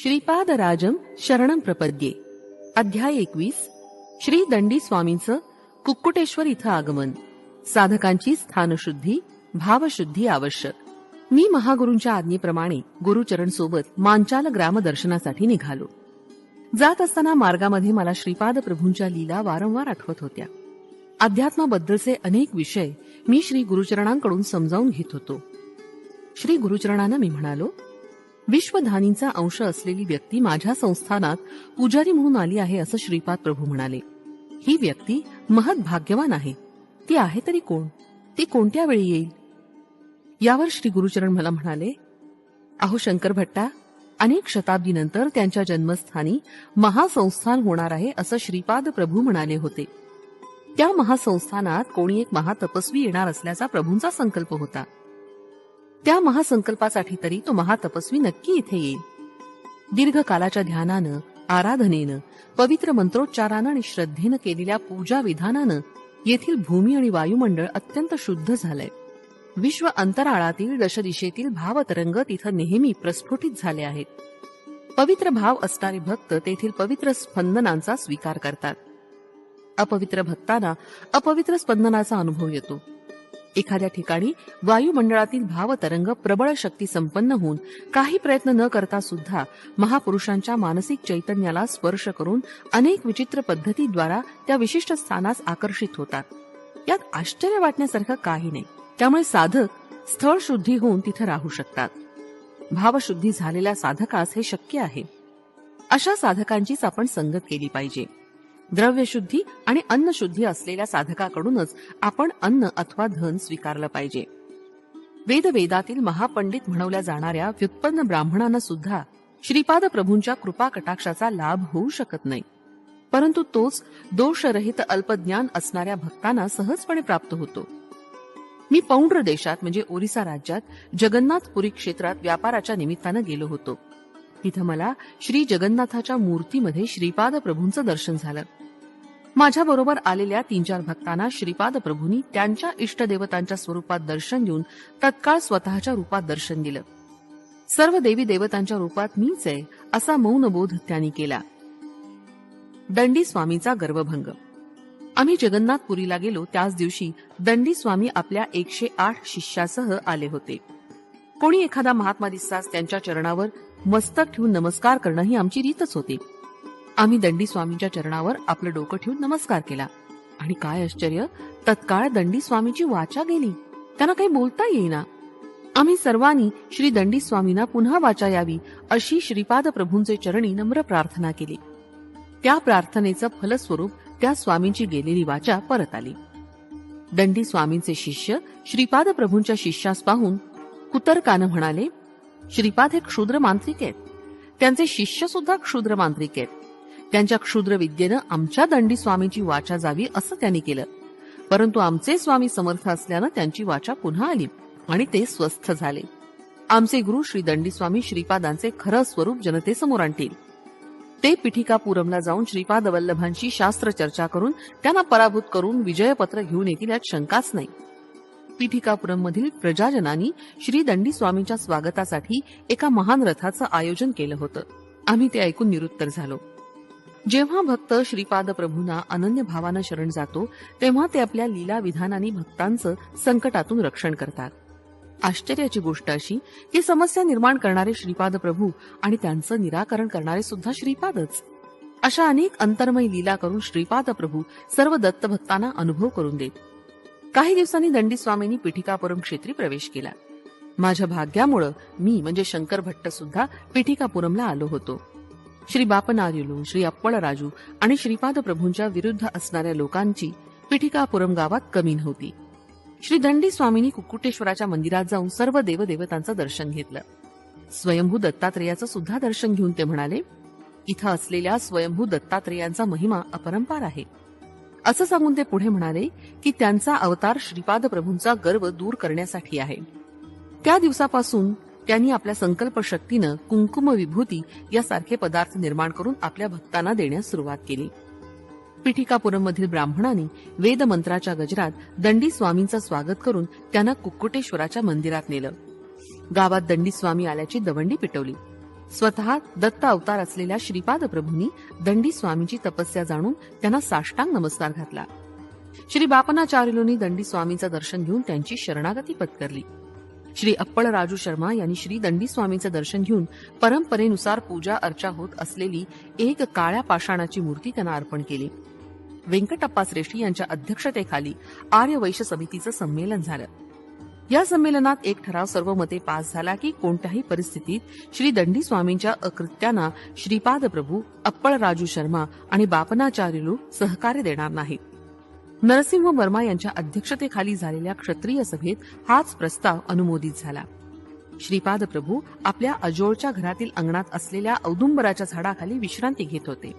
श्रीपादराजम शरणं प्रपद्ये. अध्याय 21. श्री दंडी स्वामींचं कुक्कुटेश्वर इथं आगमन. साधकांची स्थानशुद्धी, भावशुद्धी आवश्यक. मी महागुरूंच्या आज्ञेप्रमाणे गुरुचरण सोबत मांचाल ग्रामदर्शनासाठी निघालो. जात असताना मार्गामध्ये मला श्रीपाद प्रभूंच्या लीला वारंवार आठवत होत्या. अध्यात्माबद्दलचे अनेक विषय मी श्री गुरुचरणांकडून समजावून घेत होतो. श्री गुरुचरणांना मी म्हणालो, विश्वधानींचा अंश असलेली व्यक्ती माझ्या संस्थानात पुजारी म्हणून आली आहे असं श्रीपाद प्रभू म्हणाले. ही व्यक्ती महत् भाग्यवान आहे. ती आहे तरी कोण? ती कोणत्या वेळी येईल? यावर श्री गुरुचरण मला म्हणाले, अहो शंकर भट्टा, अनेक शताब्दीनंतर त्यांच्या जन्मस्थानी महासंस्थान होणार आहे असं श्रीपाद प्रभू म्हणाले होते. त्या महासंस्थानात कोणी एक महातपस्वी येणार असल्याचा प्रभूंचा संकल्प होता. त्या महासंकल्पासाठी तरी तो महातपस्वी नक्की इथे येईल. दीर्घकालाच्या ध्यानानं, आराधनेनं, पवित्र मंत्रोच्चारानं आणि श्रद्धेनं केलेल्या पूजा विधानानं येथील भूमी आणि वायुमंडळ अत्यंत शुद्ध झालंय. विश्व अंतराळातील दशदिशेतील भावतरंग तिथं नेहमी प्रस्फुटित झाले आहेत. पवित्र भाव असणारे भक्त तेथील पवित्र स्पंदनांचा स्वीकार करतात. अपवित्र भक्तांना अपवित्र स्पंदनाचा अनुभव येतो. एखाद्या ठिकाणी वायुमंडळातील भावतरंग प्रबळ शक्ती संपन्न होऊन काही प्रयत्न न करता सुद्धा महापुरुषांच्या मानसिक चैतन्याला स्पर्श करून अनेक विचित्र पद्धतीद्वारा त्या विशिष्ट स्थानास आकर्षित होतात. यात आश्चर्य वाटण्यासारखं काही नाही. त्यामुळे साधक स्थळ शुद्धी होऊन तिथे राहू शकतात. भावशुद्धी झालेल्या साधकास हे शक्य आहे. अशा साधकांचीच आपण संगत केली पाहिजे. द्रव्यशुद्धी आणि अन्नशुद्धी असलेल्या साधकाकडूनच आपण अन्न अथवा धन स्वीकारलं पाहिजे. वेदातील महापंडित म्हणवल्या जाणाऱ्या व्युत्पन्न ब्राह्मणांना सुद्धा श्रीपाद प्रभूंच्या कृपा कटाक्षाचा लाभ होऊ शकत नाही. परंतु तोच दोषरहित अल्पज्ञान असणाऱ्या भक्तांना सहजपणे प्राप्त होतो. मी पौंड्र देशात म्हणजे ओरिसा राज्यात जगन्नाथपुरी क्षेत्रात व्यापाराच्या निमित्तानं गेलो होतो. तिथं मला श्री जगन्नाथाच्या मूर्तीमध्ये श्रीपाद प्रभूंचं दर्शन झालं. माझ्याबरोबर आलेल्या 3-4 भक्तांना श्रीपाद प्रभूंनी त्यांच्या इष्टदेवतांच्या स्वरूपात दर्शन देऊन तत्काळ स्वतःच्या रूपात दर्शन दिलं. सर्व देवी देवतांच्या रूपात मीच आहे असा मौनबोध त्यांनी केला. दंडी स्वामीचा गर्वभंग. आम्ही जगन्नाथपुरीला गेलो त्याच दिवशी दंडी स्वामी आपल्या 108 शिष्यासह आले होते. कोणी एखादा महात्मा दिसताच त्यांच्या चरणावर मस्तक ठेवून नमस्कार करणं ही आमची रीतच होती. आम्ही दंडी स्वामींच्या चरणावर आपलं डोकं ठेवून नमस्कार केला आणि काय आश्चर्य, तत्काळ दंडी स्वामीची वाचा गेली. त्यांना काही बोलता येईना. आम्ही सर्वांनी श्री दंडी स्वामींना पुन्हा वाचा यावी अशी श्रीपाद प्रभूंचे चरणी नम्र प्रार्थना केली. त्या प्रार्थनेचं फलस्वरूप त्या स्वामींची गेलेली वाचा परत आली. दंडी स्वामींचे शिष्य श्रीपाद प्रभूंच्या शिष्यास पाहून कुतर्कानं म्हणाले, श्रीपाद हे क्षुद्र मांत्रिक आहेत. त्यांचे शिष्य सुद्धा क्षुद्र मांत्रिक आहेत. त्यांच्या क्षुद्र विद्येनं आमच्या दंडी स्वामींची वाचा जावी असं त्यांनी केलं. परंतु आमचे स्वामी समर्थ असल्यानं त्यांची वाचा पुन्हा आली आणि ते स्वस्थ झाले. आमचे गुरु श्री दंडी स्वामी श्रीपादांचे खरं स्वरूप जनतेसमोर आणतील. ते पिठिकापुरमला जाऊन श्रीपाद वल्लभांशी शास्त्र चर्चा करून त्यांना पराभूत करून विजयपत्र घेऊन येतील यात शंकाच नाही. पिठिकापुरम मधील प्रजाजनांनी श्री दंडी स्वामींच्या स्वागतासाठी एका महान रथाचं आयोजन केलं होतं. आम्ही ते ऐकून निरुत्तर झालो. जेव्हा भक्त श्रीपाद प्रभूंना अनन्य भावानं शरण जातो तेव्हा ते आपल्या लीला विधानांनी भक्तांचं संकटातून रक्षण करतात. आश्चर्याची गोष्ट अशी की समस्या निर्माण करणारे श्रीपाद प्रभू आणि त्यांचं निराकरण करणारे सुद्धा श्रीपादच. अशा अनेक अंतर्मय लीला करून श्रीपाद प्रभू सर्व दत्तभक्तांना अनुभव करून देत. काही दिवसांनी दंडी स्वामींनी पिठिकापुरम क्षेत्री प्रवेश केला. माझ्या भाग्यामुळं मी म्हणजे शंकर भट्ट सुद्धा पिठिकापुरमला आलो होतो. श्री बापनार्युलू, श्री अप्पळराजू आणि श्रीपाद प्रभूंच्या विरुद्ध असणाऱ्या लोकांची पिठिकापुरम गावात कमी नव्हती. श्री दंडी स्वामींनी कुक्कुटेश्वराच्या मंदिरात जाऊन सर्व देवदेवतांचं दर्शन घेतलं. स्वयंभू दत्तात्रेयाचं सुद्धा दर्शन घेऊन ते म्हणाले, इथं असलेल्या स्वयंभू दत्तात्रेयांचा महिमा अपरंपार आहे. असं सांगून ते पुढे म्हणाले की त्यांचा अवतार श्रीपाद प्रभूंचा गर्व दूर करण्यासाठी आहे. त्या दिवसापासून त्यांनी आपल्या संकल्प शक्तीनं कुंकुम विभूती यासारखे पदार्थ निर्माण करून आपल्या भक्तांना देण्यास सुरुवात केली. पिठिकापुरम मधील ब्राह्मणांनी वेदमंत्राच्या गजरात दंडी स्वामींचं स्वागत करून त्यांना कुक्कुटेश्वराच्या मंदिरात नेलं. गावात दंडी स्वामी आल्याची दवंडी पिटवली. स्वतः दत्त अवतार असलेल्या श्रीपाद प्रभूंनी दंडी स्वामींची तपस्या जाणून त्यांना साष्टांग नमस्कार घातला. श्री बापनाचार्युलोनी दंडी स्वामींचं दर्शन घेऊन त्यांची शरणागती पत्करली. श्री अप्पळ राजू शर्मा यांनी श्री दंडी स्वामींचं दर्शन घेऊन परंपरेनुसार पूजा अर्चा होत असलेली एक काळ्या पाषाणाची मूर्ती त्यांना अर्पण केली. व्यंकटप्पा श्रेष्ठी यांच्या अध्यक्षतेखाली आर्य वैश्य समितीचं संमेलन झालं. या संमेलनात एक ठराव सर्व मते पास झाला की कोणत्याही परिस्थितीत श्री दंडी स्वामींच्या अकृत्यांना श्रीपाद प्रभू, अप्पळ राजू शर्मा आणि बापनाचार्युलू सहकार्य देणार नाहीत. नरसिंह वर्मा यांच्या अध्यक्षतेखाली झालेल्या क्षत्रिय सभेत हाच प्रस्ताव अनुमोदित झाला. श्रीपाद प्रभू आपल्या अजोळच्या घरातील अंगणात असलेल्या औदुंबराच्या झाडाखाली विश्रांती घेत होते.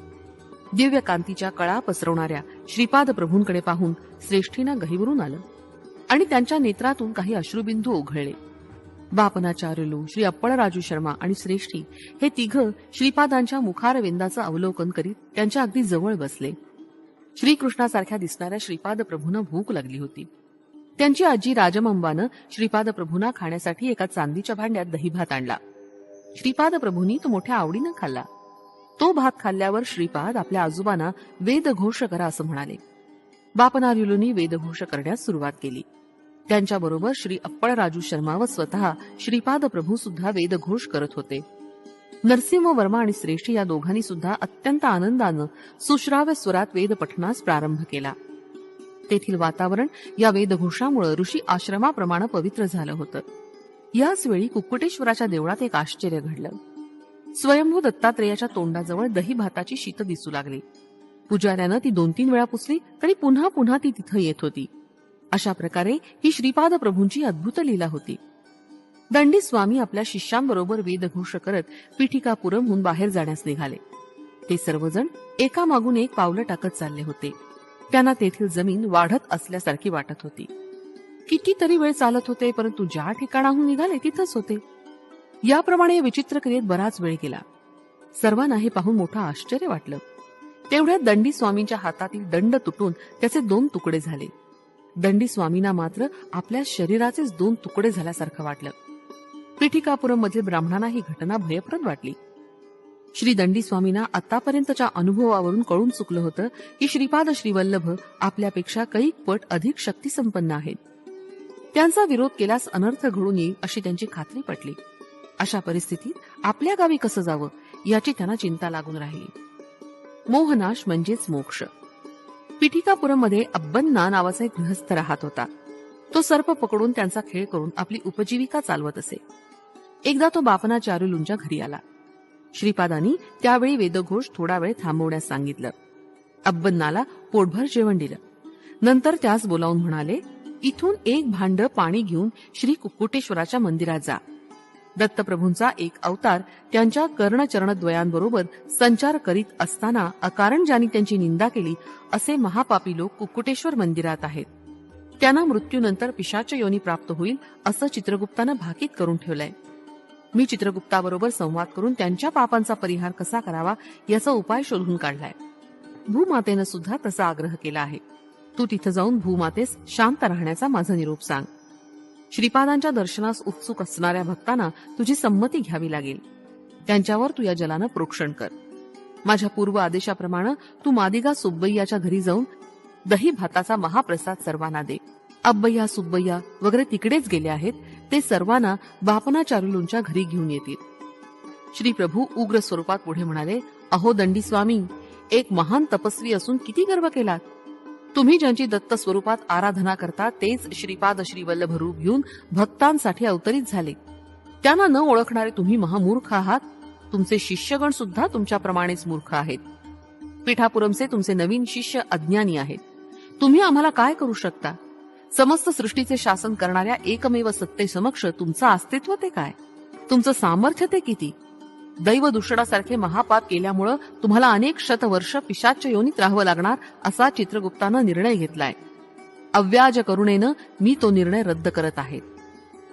दिव्य कांतीच्या कळा पसरवणाऱ्या श्रीपाद प्रभूंकडे पाहून श्रेष्ठीनं गहिवरून आलं आणि त्यांच्या नेत्रातून काही अश्रुबिंदू ओघळले. बापनाचार्युलू, श्री अप्पळ राजू शर्मा आणि श्रेष्ठी हे तिघं श्रीपादांच्या मुखारविंदाचं अवलोकन करीत त्यांच्या अगदी जवळ बसले. श्रीकृष्णासारख्या दिसणाऱ्या श्रीपाद प्रभूंना भूक लागली होती. त्यांची आजी राजमंबानं श्रीपाद प्रभूंना खाण्यासाठी एका चांदीच्या भांड्यात दहीभात आणला. श्रीपाद प्रभूंनी तो मोठ्या आवडीनं खाल्ला. तो भात खाल्ल्यावर श्रीपाद आपल्या आजोबांना वेदघोष करा असं म्हणाले. बापनार्युलूंनी वेदघोष करण्यास सुरुवात केली. त्यांच्याबरोबर श्री अप्पळ राजू शर्मा व स्वतः श्रीपाद प्रभू सुद्धा वेदघोष करत होते. नरसिंह वर्मा आणि श्रेष्ठी या दोघांनी सुद्धा अत्यंत आनंदानं सुश्राव्य स्वरात वेद पठणास प्रारंभ केला. तेथील वातावरण या वेदघोषामुळे ऋषी आश्रमाप्रमाणे पवित्र झालं होतं. याच वेळी कुक्कुटेश्वराच्या देवळात एक आश्चर्य घडलं. स्वयंभू दत्तात्रेयाच्या तोंडाजवळ दही भाताची शीत दिसू लागली. पुजाऱ्यानं ती 2-3 वेळा पुसली तरी पुन्हा पुन्हा ती तिथं येत होती. अशा प्रकारे ही श्रीपाद प्रभूंची अद्भुत लीला होती. दंडी स्वामी आपल्या शिष्यांबरोबर वेदघोष करत पीठिकापुरमहून बाहेर जाण्यास निघाले. ते सर्वजण एकामागून एक पावलं टाकत चालले होते. त्यांना तेथील जमीन वाढत असल्यासारखी वाटत होती. कितीतरी वेळ चालत होते, परंतु ज्या ठिकाणाहून निघाले तिथंच होते. याप्रमाणे विचित्र क्रियेत बराच वेळ गेला. सर्वांना हे पाहून मोठं आश्चर्य वाटलं. तेवढ्यात दंडी स्वामींच्या हातातील दंड तुटून त्याचे 2 तुकडे झाले. दंडी स्वामींना मात्र आपल्या शरीराचेच 2 तुकडे झाल्यासारखं वाटलं. पीठिकापुरम मधील ब्राह्मणांना ही घटना भयप्रद वाटली. श्री दंडी स्वामींना आतापर्यंतच्या अनुभवावरून कळून चुकलं होतं की श्रीपाद श्रीवल्लभ आपल्यापेक्षा कैक पट अधिक शक्तिसंपन्न आहेत. त्यांचा विरोध केल्यास अनर्थ घडून येईल अशी त्यांची खात्री पटली. अशा परिस्थितीत आपल्या गावी कसं जावं याची त्यांना चिंता लागून राहिली. मोहनाश म्हणजेच मोक्ष. पीठिकापुरममध्ये अब्बन्ना नावाचा एक गृहस्थ राहत होता. तो सर्प पकडून त्यांचा खेळ करून आपली उपजीविका चालवत असे. एकदा तो बापनाचार्युलूंच्या घरी आला. श्रीपादांनी त्यावेळी वेदघोष थोडा वेळ थांबवण्यास सांगितलं. अब्बन्नाला पोटभर जेवण दिलं. नंतर त्यास बोलावून म्हणाले, इथून एक भांड पाणी घेऊन श्री कुक्कुटेश्वराच्या मंदिरात जा. दत्तप्रभूंचा एक अवतार त्यांच्या कर्णचरणद्वयांबरोबर संचार करीत असताना अकारण ज्यांनी त्यांची निंदा केली असे महापापी लोक कुक्कुटेश्वर मंदिरात आहेत. त्यांना मृत्यूनंतर पिशाच योनी प्राप्त होईल असं चित्रगुप्तानं भाकीत करून ठेवलंय. मी चित्रगुप्ताबरोबर संवाद करून त्यांच्या पापांचा परिहार कसा करावा याचा उपाय शोधून काढलाय. भूमातेनं सुद्धा तसा आग्रह केला आहे. तू तिथं जाऊन भूमातेस शांत राहण्याचा माझा निरोप सांग. श्रीपादांच्या दर्शनास उत्सुक असणाऱ्या भक्तांना तुझी संमती घ्यावी लागेल. त्यांच्यावर तू या जलानं प्रोक्षण कर. माझ्या पूर्व आदेशाप्रमाणे तू मादिगा सुब्बय्याच्या घरी जाऊन दही भाताचा महाप्रसाद सर्वांना दे. अब्बय्या सुब्बय्या वगैरे तिकडेच गेले आहेत. ते सर्वांना बापनाचार्युलूंच्या घरी घेऊन येतील. श्री प्रभू उग्र स्वरूपात पुढे म्हणाले, अहो दंडी स्वामी, एक महान तपस्वी असून किती गर्व केलात. तुम्ही ज्यांची दत्त स्वरूपात आराधना करता तेच श्रीपाद श्रीवल्लभ रूप घेऊन भक्तांसाठी अवतरित झाले. त्यांना न ओळखणारे तुम्ही महामूर्ख आहात. तुमचे शिष्यगण सुद्धा तुमच्याप्रमाणेच मूर्ख आहेत. पीठापुरमचे तुमचे नवीन शिष्य अज्ञानी आहेत. तुम्ही आम्हाला काय करू शकता. समस्त सृष्टीचे शासन करणाऱ्या एकमेव सत्तेसमक्ष तुमचं अस्तित्व ते काय, तुमचं सामर्थ्य ते किती. दैव दूषणासारखे महापाप केल्यामुळं तुम्हाला अनेक शतवर्ष पिशाच योनीत राहावं लागणार असा चित्रगुप्तानं निर्णय घेतलाय. अव्याज करुणेनं मी तो निर्णय रद्द करत आहे.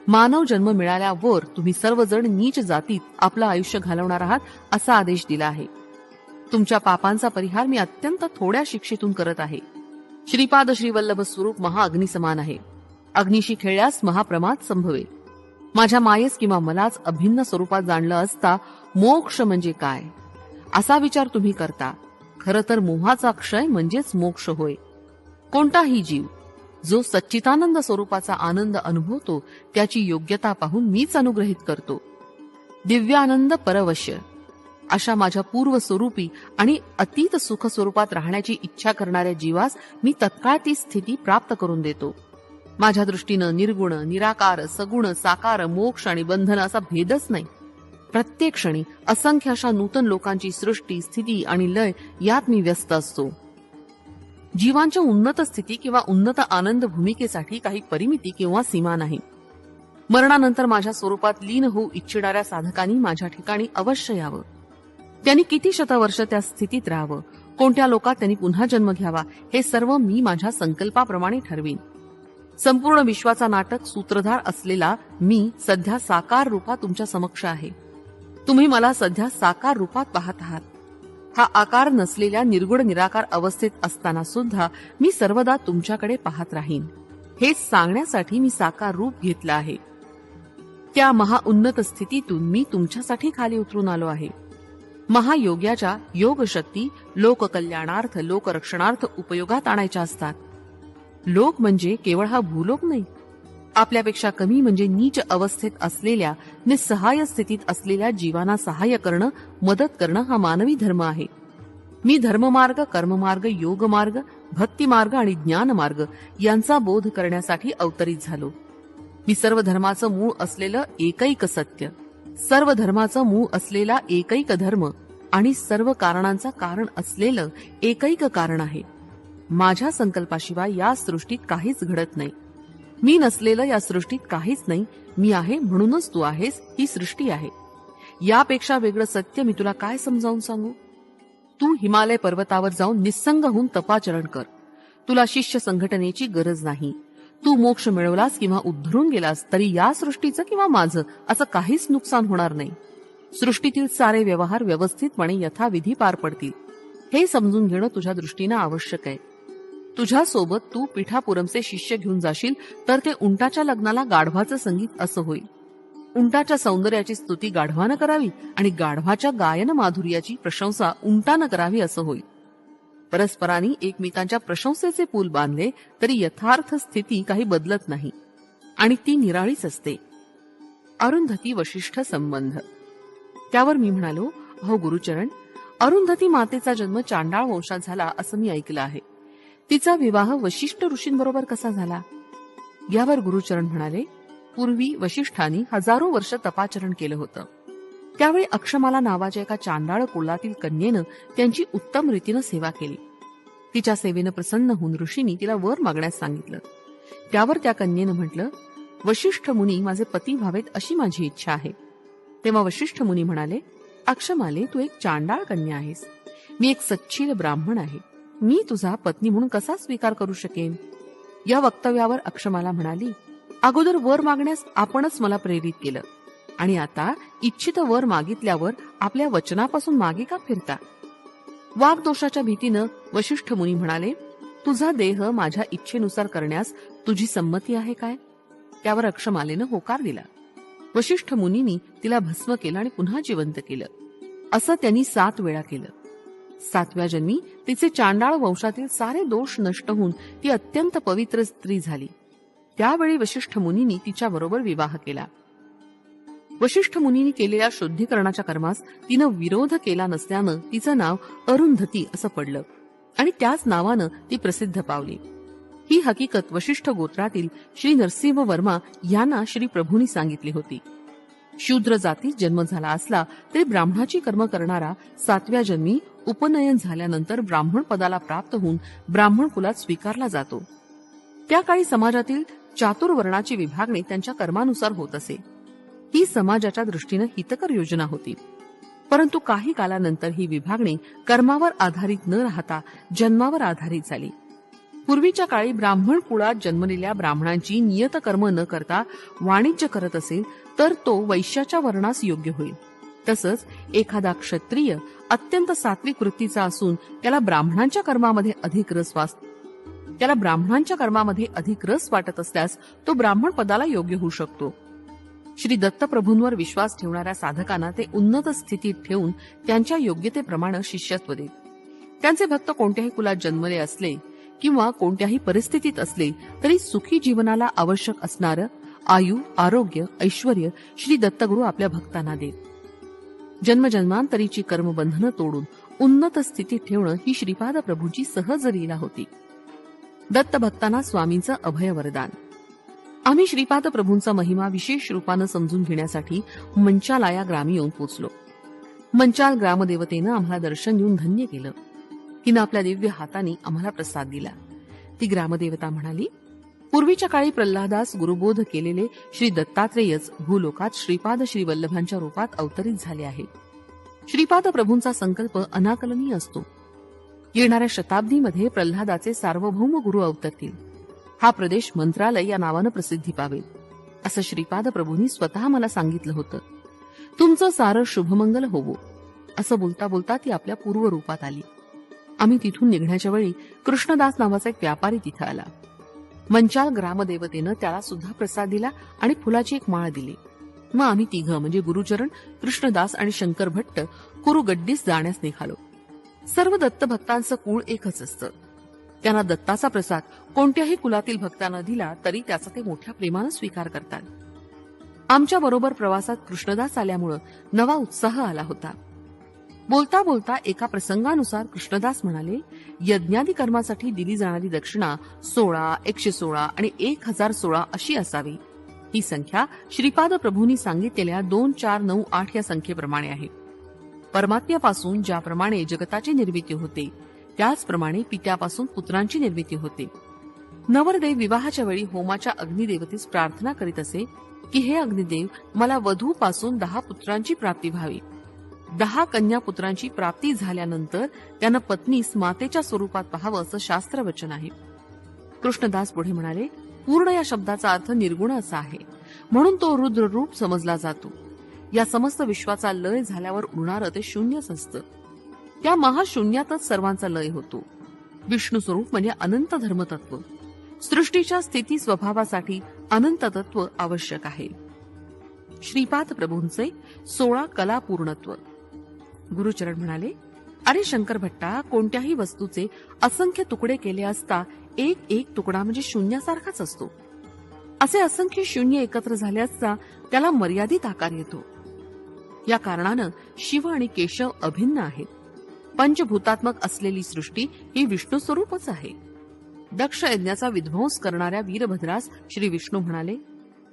मानव जन्म मिळाल्यावर तुम्ही सर्वजण नीच जातीत आपलं आयुष्य घालवणार आहात असा आदेश दिला आहे. तुमच्या पापांचा परिहार मी अत्यंत थोड्या शिक्षेतून करत आहे. श्रीपाद श्रीवल्लभ स्वरूप महाअग्नी समान आहे. अग्निशी खेळल्यास महाप्रमाद संभवेल. माझ्या मायेस किंवा मलाच अभिन्न स्वरूपात जाणलं असता मोक्ष म्हणजे काय असा विचार तुम्ही करता. खरं तर मोहाचा क्षय म्हणजेच मोक्ष होय. कोणताही जीव जो सच्चिदानंद स्वरूपाचा आनंद अनुभवतो त्याची योग्यता पाहून मीच अनुग्रहित करतो. दिव्यानंद परवश्य अशा माझ्या पूर्व स्वरूपी आणि अतीत सुख स्वरूपात राहण्याची इच्छा करणाऱ्या जीवास मी तत्काळ ती स्थिती प्राप्त करून देतो. माझ्या दृष्टीनं निर्गुण, निराकार, सगुण, साकार, मोक्ष आणि बंधन असा भेदच नाही. प्रत्येक क्षणी असंख्य अशा नूतन लोकांची सृष्टी, स्थिती आणि लय यात मी व्यस्त असतो. जीवांच्या उन्नत स्थिती किंवा उन्नत आनंद भूमिकेसाठी काही परिमिती किंवा सीमा नाही. मरणानंतर माझ्या स्वरूपात लीन होऊ इच्छिणाऱ्या साधकांनी माझ्या ठिकाणी अवश्य यावं. त्यांनी किती शतवर्ष त्या स्थितीत राहावं, कोणत्या लोकात त्यांनी पुन्हा जन्म घ्यावा, हे सर्व मी माझ्या संकल्पाप्रमाणे ठरवीन. संपूर्ण विश्वाचा नाटक सूत्रधार असलेला मी सध्या साकार रूपात तुमच्या समक्ष आहे. तुम्ही मला सध्या साकार रूपात पाहत आहात. हा आकार नसलेल्या निर्गुण निराकार अवस्थेत असताना सुद्धा मी सर्वदा तुमच्याकडे पाहत राहीन हे सांगण्यासाठी मी साकार रूप घेतलं आहे. त्या महाउन्नत स्थितीतून मी तुमच्यासाठी खाली उतरून आलो आहे. महायोग्याच्या योगशक्ती लोककल्याणार्थ, लोकरक्षणार्थ उपयोगात आणायच्या असतात. लोक म्हणजे केवळ हा भूलोक नाही. आपल्यापेक्षा कमी म्हणजे नीच अवस्थेत असलेल्या, निस्सहाय्य स्थितीत असलेल्या जीवांना सहाय्य करणं, मदत करणं हा मानवी धर्म आहे. मी धर्ममार्ग, कर्ममार्ग, योगमार्ग, भक्तिमार्ग आणि ज्ञानमार्ग यांचा बोध करण्यासाठी अवतरित झालो. मी सर्व धर्माचं मूळ असलेलं एकैक सत्य, सर्व धर्माचं मूळ असलेला एकैक धर्म आणि सर्व कारणांचा कारण असलेलं एकैक कारण आहे. माझ्या संकल्पाशिवाय या सृष्टीत काहीच घडत नाही. मी नसलेलं या सृष्टीत काहीच नाही. मी आहे म्हणूनच तू आहेस, ही सृष्टी आहे. यापेक्षा वेगळं सत्य मी तुला काय समजावून सांगू. तू हिमालय पर्वतावर जाऊन निस्संग होऊन तपाचरण कर. तुला शिष्य संघटनेची गरज नाही. तू मोक्ष मिळवलास किंवा उद्धरून गेलास तरी या सृष्टीचं किंवा माझं असं काहीच नुकसान होणार नाही. सृष्टीतील सारे व्यवहार व्यवस्थितपणे यथाविधी पार पडतील हे समजून घेणं तुझ्या दृष्टीनं आवश्यक आहे. तुझ्यासोबत तू पिठापुरमचे शिष्य घेऊन जाशील तर ते उंटाच्या लग्नाला गाढवाचं संगीत असं होईल. उंटाच्या सौंदर्याची स्तुती गाढवानं करावी आणि गाढवाच्या गायन माधुर्याची प्रशंसा उंटानं करावी असं होईल. परस्परांनी एकमेकांच्या प्रशंसेचे पूल बांधले तरी यथार्थ स्थिती काही बदलत नाही आणि ती निराळीच असते. अरुंधती वशिष्ठ संबंध. त्यावर मी म्हणालो, अहो गुरुचरण, अरुंधती मातेचा जन्म चांडाळ वंशात झाला असं मी ऐकलं आहे. तिचा विवाह वशिष्ठ ऋषींबरोबर कसा झाला. यावर गुरुचरण म्हणाले, पूर्वी वशिष्ठांनी हजारो वर्ष तपाचरण केलं होतं. त्यावेळी अक्षमाला नावाच्या एका चांडाळ कुळातील कन्येनं त्यांची उत्तम रीतीनं सेवा केली. तिच्या सेवेनं प्रसन्न होऊन ऋषींनी तिला वर मागण्यास सांगितलं. त्यावर त्या कन्येनं म्हटलं, वशिष्ठ मुनी माझे पती व्हावेत अशी माझी इच्छा आहे. तेव्हा वशिष्ठ मुनी म्हणाले, अक्षमाले, तू एक चांडाळ कन्या आहेस. मी एक सच्शील ब्राह्मण आहे. मी तुझा पत्नी म्हणून कसा स्वीकार करू शकेन. या वक्तव्यावर अक्षमाला म्हणाली, अगोदर वर मागण्यास आपणच मला प्रेरित केलं आणि आता इच्छित वर मागितल्यावर आपल्या वचनापासून मागे का फिरता. वागदोषाच्या भीतीनं वशिष्ठ मुनी म्हणाले, तुझा देह माझ्या इच्छेनुसार करण्यास तुझी संमती आहे काय. त्यावर अक्षमालेनं होकार दिला. वशिष्ठ मुनींनी तिला भस्म केलं आणि पुन्हा जिवंत केलं. असं त्यांनी 7 वेळा केलं. 7व्या जन्मी तिचे चांडाळ वंशातील सारे दोष नष्ट होऊन ती अत्यंत पवित्र स्त्री झाली. त्यावेळी वशिष्ठ मुनींनी तिच्याबरोबर विवाह केला. वशिष्ठ मुनींनी केलेल्या शुद्धीकरणाच्या कर्मास तिनं विरोध केला नसल्यानं तिचं नाव अरुंधती असं पडलं आणि त्याच नावानं ती प्रसिद्ध पावली. ही हकीकत वशिष्ठ गोत्रातील श्री नरसिंह वर्मा यांना श्री प्रभूंनी सांगितली होती. शूद्र जातीत जन्म झाला असला तरी ब्राह्मणाची कर्म करणारा 7व्या जन्मी उपनयन झाल्यानंतर ब्राह्मण पदाला प्राप्त होऊन ब्राह्मण कुलात स्वीकारला जातो. त्या काळी समाजातील चातुर्वर्णाची विभागणी त्यांच्या कर्मानुसार होत असे. ही समाजाच्या दृष्टीनं हितकर योजना होती. परंतु काही कालानंतर ही विभागणी कर्मावर आधारित न राहता जन्मावर आधारित झाली. पूर्वीच्या काळी ब्राह्मण कुळात जन्मलेल्या ब्राह्मणांची नियत कर्म न करता वाणिज्य करत असेल तर तो वैश्याच्या वर्णास योग्य होईल. तसंच एखादा क्षत्रिय अत्यंत सात्विक वृत्तीचा असून त्याला ब्राह्मणांच्या कर्मामध्ये अधिक रस वाटत असल्यास तो ब्राह्मण पदाला योग्य होऊ शकतो. श्री दत्तप्रभूंवर विश्वास ठेवणाऱ्या साधकांना ते उन्नत स्थितीत ठेवून त्यांच्या योग्यतेप्रमाणे शिष्यत्व देत. त्यांचे भक्त कोणत्याही कुलात जन्मले असले किंवा कोणत्याही परिस्थितीत असले तरी सुखी जीवनाला आवश्यक असणारं आयु, आरोग्य, ऐश्वर्य श्री दत्तगुरु आपल्या भक्तांना देत. जन्मजन्मांतरीची कर्मबंधनं तोडून उन्नत स्थितीत ठेवणं ही श्रीपाद प्रभूंची सहज लीला होती. दत्त भक्तांना स्वामींचं अभय वरदान. आम्ही श्रीपाद प्रभूंचा महिमा विशेष रूपानं समजून घेण्यासाठी मंचाला या ग्रामी येऊन पोचलो. मंचाल ग्रामदेवतेनं आम्हाला दर्शन देऊन धन्य केलं. हिनं आपल्या दिव्य हाताने आम्हाला प्रसाद दिला. ती ग्रामदेवता म्हणाली, पूर्वीच्या काळी प्रल्हादास गुरुबोध केलेले श्री दत्तात्रेयच भूलोकात श्रीपाद श्रीवल्लभांच्या रूपात अवतरित झाले आहेत. श्रीपाद प्रभूंचा संकल्प अनाकलनीय असतो. येणाऱ्या शताब्दीमध्ये प्रल्हादाचे सार्वभौम गुरु अवतरतील. हा प्रदेश मंत्रालय या नावानं प्रसिद्धी पावेल असं श्रीपाद प्रभूंनी स्वतः मला सांगितलं होतं. तुमचं सारं शुभमंगल होवो असं बोलता बोलता ती आपल्या पूर्व रूपात आली. आम्ही तिथून निघण्याच्या वेळी कृष्णदास नावाचा एक व्यापारी तिथं आला. मंचाल ग्रामदेवतेनं त्याला सुद्धा प्रसाद दिला आणि फुलाची एक माळ दिली. मग आम्ही तिघं म्हणजे गुरुचरण, कृष्णदास आणि शंकर भट्ट कुरुगड्डीस जाण्यास निघालो. सर्व दत्त भक्तांचं कुळ एकच असतं. त्यांना दत्ताचा प्रसाद कोणत्याही कुलातील भक्तांना दिला तरी त्याचा ते मोठ्या प्रेमानं स्वीकार करतात. आमच्या बरोबर प्रवासात कृष्णदास आल्यामुळं नवा उत्साह आला होता. बोलता बोलता एका प्रसंगानुसार कृष्णदास म्हणाले, यज्ञादी कर्मासाठी दिली जाणारी दक्षिणा 16, 116 आणि 1016 अशी असावी. ही संख्या श्रीपाद प्रभूंनी सांगितलेल्या 2, 4, 9, 8 या संख्येप्रमाणे आहे. परमात्म्यापासून ज्याप्रमाणे जगताची निर्मिती होते त्याचप्रमाणे पित्यापासून पुत्रांची निर्मिती होते. नवरदेव विवाहाच्या वेळी होमाच्या अग्निदेवतेस प्रार्थना करीत असे की हे अग्निदेव, मला वधूपासून 10 पुत्रांची प्राप्ती व्हावी. 10 कन्या पुत्रांची प्राप्ती झाल्यानंतर त्यानं पत्नीस मातेच्या स्वरूपात पाहावं असं शास्त्रवचन आहे. कृष्णदास पुढे म्हणाले, पूर्ण या शब्दाचा अर्थ निर्गुण असा आहे, म्हणून तो रुद्र रूप समजला जातो. या समस्त विश्वाचा लय झाल्यावर उरणारं ते शून्यच असतं. त्या महाशून्यातच सर्वांचा लय होतो. विष्णू स्वरूप म्हणजे अनंत धर्मतत्व. सृष्टीच्या स्थिती स्वभावासाठी अनंत तत्व आवश्यक आहे. श्रीपाद प्रभूंचे 16 कला पूर्णत्व. गुरुचरण म्हणाले, अरे शंकर भट्टा, कोणत्याही वस्तूचे असंख्य तुकडे केले असता एक एक तुकडा म्हणजे शून्यासारखाच असतो. असे असंख्य शून्य एकत्र झाले असता त्याला मर्यादित आकार येतो. या कारणानं शिव आणि केशव अभिन्न आहेत. पंचभूतात्मक असलेली सृष्टी ही विष्णू स्वरूपच आहे. दक्ष यज्ञाचा विध्वंस करणाऱ्या वीरभद्रास श्री विष्णू म्हणाले,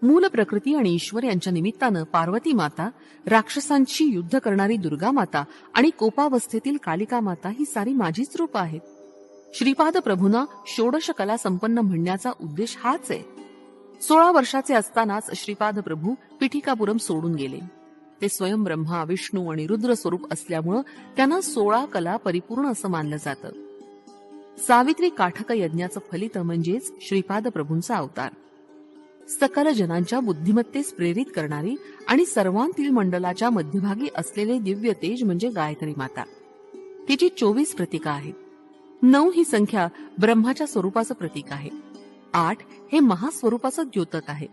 मूल प्रकृती आणि ईश्वर यांच्या निमित्तानं पार्वती माता, राक्षसांशी युद्ध करणारी दुर्गा माता आणि कोपावस्थेतील कालिका माता ही सारी माझीच रूप आहेत. श्रीपाद प्रभूंना षोडश कला संपन्न म्हणण्याचा उद्देश हाच आहे. 16 वर्षाचे असतानाच श्रीपाद प्रभू पिठिकापुरम सोडून गेले. ते स्वयं ब्रह्मा, विष्णू आणि रुद्र स्वरूप असल्यामुळं त्यांना 16 कला परिपूर्ण असं मानलं जातं. सावित्री काठक यज्ञाचं फलित म्हणजेच श्रीपाद प्रभूंचा अवतार. सकल जनांच्या बुद्धिमत्तेस प्रेरित करणारी आणि सर्वांतील मंडलाच्या मध्यभागी असलेले दिव्य तेज म्हणजे गायत्री माता. तिची 24 प्रतीका आहेत. 9 ही संख्या ब्रह्माच्या स्वरूपाचं प्रतीक आहे. 8 हे महास्वरूपाचं द्योतक आहे.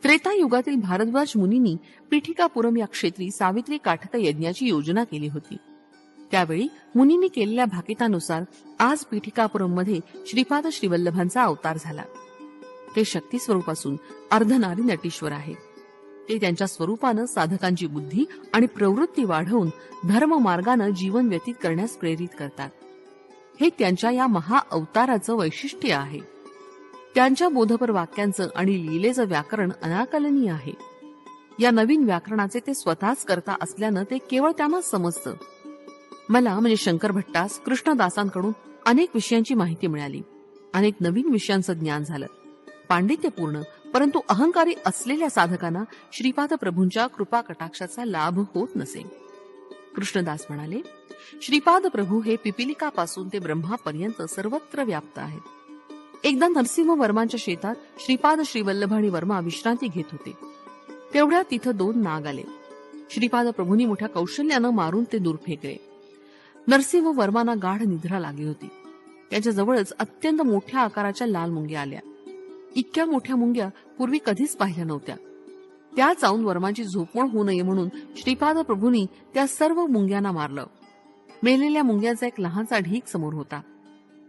त्रेता युगातील भारद्वाज मुनींनी पिठिकापुरम या क्षेत्री सावित्री काठक यज्ञाची योजना केली होती. त्यावेळी मुनींनी केलेल्या भाकितानुसार आज पिठिकापुरम मध्ये श्रीपाद श्रीवल्लभांचा अवतार झाला. ते शक्ती स्वरूप असून अर्धनारी नटीश्वर आहे. ते त्यांच्या स्वरूपानं साधकांची बुद्धी आणि प्रवृत्ती वाढवून धर्ममार्गानं जीवन व्यतीत करण्यास प्रेरित करतात. हे त्यांच्या या महाअवताराचं वैशिष्ट्य आहे. त्यांच्या बोधपर वाक्यांचं आणि लीलेचं व्याकरण अनाकलनीय आहे. या नवीन व्याकरणाचे ते स्वतःच करता असल्यानं ते केवळ त्यांनाच समजतं. मला म्हणजे शंकर भट्टास कृष्णदासांकडून अनेक विषयांची माहिती मिळाली. अनेक नवीन विषयांचं ज्ञान झालं. पांडित्यपूर्ण परंतु अहंकारी असलेल्या साधकांना श्रीपाद प्रभूंच्या कृपा कटाक्षाचा लाभ होत नसे. कृष्णदास म्हणाले, श्रीपाद प्रभू हे पिपिलिकापासून ते ब्रह्मापर्यंत सर्वत्र व्याप्त आहेत. एकदा नरसिंह वर्मांच्या शेतात श्रीपाद श्रीवल्लभ आणि वर्मा विश्रांती घेत होते. तेवढ्या तिथं 2 नाग आले. श्रीपाद प्रभूंनी मोठ्या कौशल्यानं मारून ते दूर फेकले. नरसिंह वर्मांना गाढ निद्रा लागली होती. त्यांच्या जवळच अत्यंत मोठ्या आकाराच्या लाल मुंग्या आल्या. इतक्या मोठ्या मुंग्या पूर्वी कधीच पाहिल्या नव्हत्या. त्या चावून वर्माची झोपमोड होऊ नये म्हणून श्रीपाद प्रभूंनी त्या सर्व मुंग्यांना मारलं. मेलेल्या मुंग्यांचा एक लहानसा ढीक समोर होता.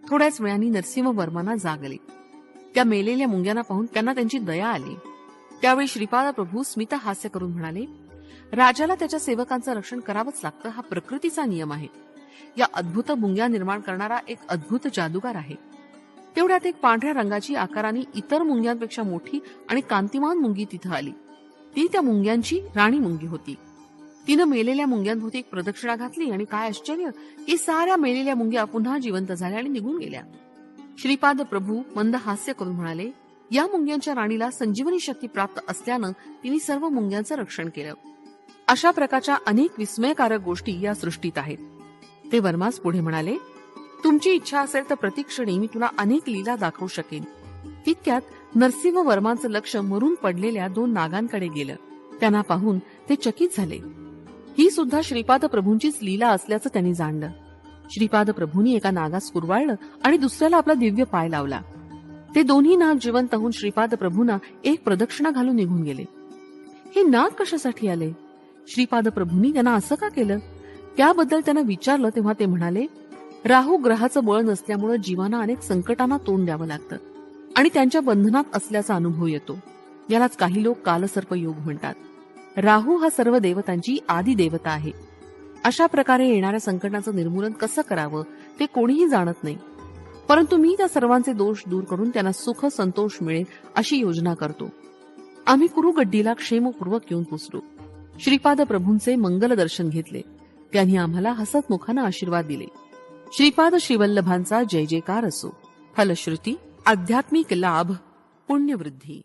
थोड्याच वेळाने नरसिंह वर्मांना जाग आली. त्या मेलेल्या मुंग्यांना पाहून त्यांना त्यांची दया आली. त्यावेळी श्रीपाद प्रभू स्मित हास्य करून म्हणाले, राजाला त्याच्या सेवकांचं रक्षण करावंच लागतं, हा प्रकृतीचा नियम आहे. या अद्भुत मुंग्या निर्माण करणारा एक अद्भुत जादूगार आहे. तेवढ्यात एक पांढऱ्या रंगाची आकाराने इतर मुंग्यांपेक्षा मोठी आणि कांतिमान मुंगी तिथं आली. ती त्या मुंग्यांची राणी मुंगी होती. तिनं मेलेल्या मुंग्यांभोवती एक प्रदक्षिणा घातली आणि काय आश्चर्य की साऱ्या मेलेल्या मुंग्या पुन्हा जिवंत झाल्या आणि निघून गेल्या. श्रीपाद प्रभू मंद हास्य करून म्हणाले, या मुंग्यांच्या राणीला संजीवनी शक्ती प्राप्त असल्यानं तिने सर्व मुंग्यांचं रक्षण केलं. अशा प्रकारच्या अनेक विस्मयकारक गोष्टी या सृष्टीत आहेत. ते वर्मास पुढे म्हणाले, तुमची इच्छा असेल तर प्रतिक्षणी मी तुला अनेक लीला दाखवू शकेन. तितक्यात नरसिंह वर्मांचं लक्ष मरून पडलेल्या 2 नागांकडे गेलं. त्यांना पाहून ते चकित झाले. ही सुद्धा श्रीपाद प्रभूंचीच लीला असल्याचं त्यांनी जाणलं. श्रीपाद प्रभूंनी एका नागास कुरवाळलं आणि दुसऱ्याला आपला दिव्य पाय लावला. ते दोन्ही नाग जिवंत होऊन श्रीपाद प्रभूंना एक प्रदक्षिणा घालून निघून गेले. हे नाग कशासाठी आले? श्रीपाद प्रभूंनी त्यांना असं का केलं? त्याबद्दल त्यांना विचारलं तेव्हा ते म्हणाले, राहू ग्रहाचं बळ नसल्यामुळे जीवांना अनेक संकटांना तोंड द्यावं लागतं आणि त्यांच्या बंधनात असल्याचा अनुभव येतो. यालाच काही लोक कालसर्प योग म्हणतात. राहू हा सर्व देवतांची आदी देवता आहे. अशा प्रकारे येणाऱ्या संकटाचं निर्मूलन कसं करावं ते कोणीही जाणत नाही. परंतु मी त्या सर्वांचे दोष दूर करून त्यांना सुख संतोष मिळेल अशी योजना करतो. आम्ही कुरुगड्डीला क्षेमपूर्वक येऊन पोचलो. श्रीपाद प्रभूंचे मंगल दर्शन घेतले. त्यांनी आम्हाला हसतमुखानं आशीर्वाद दिले. श्रीपाद श्रीवल्लभांचा जय जयकार असो. फलश्रुती आध्यात्मिक लाभ पुण्यवृद्धी.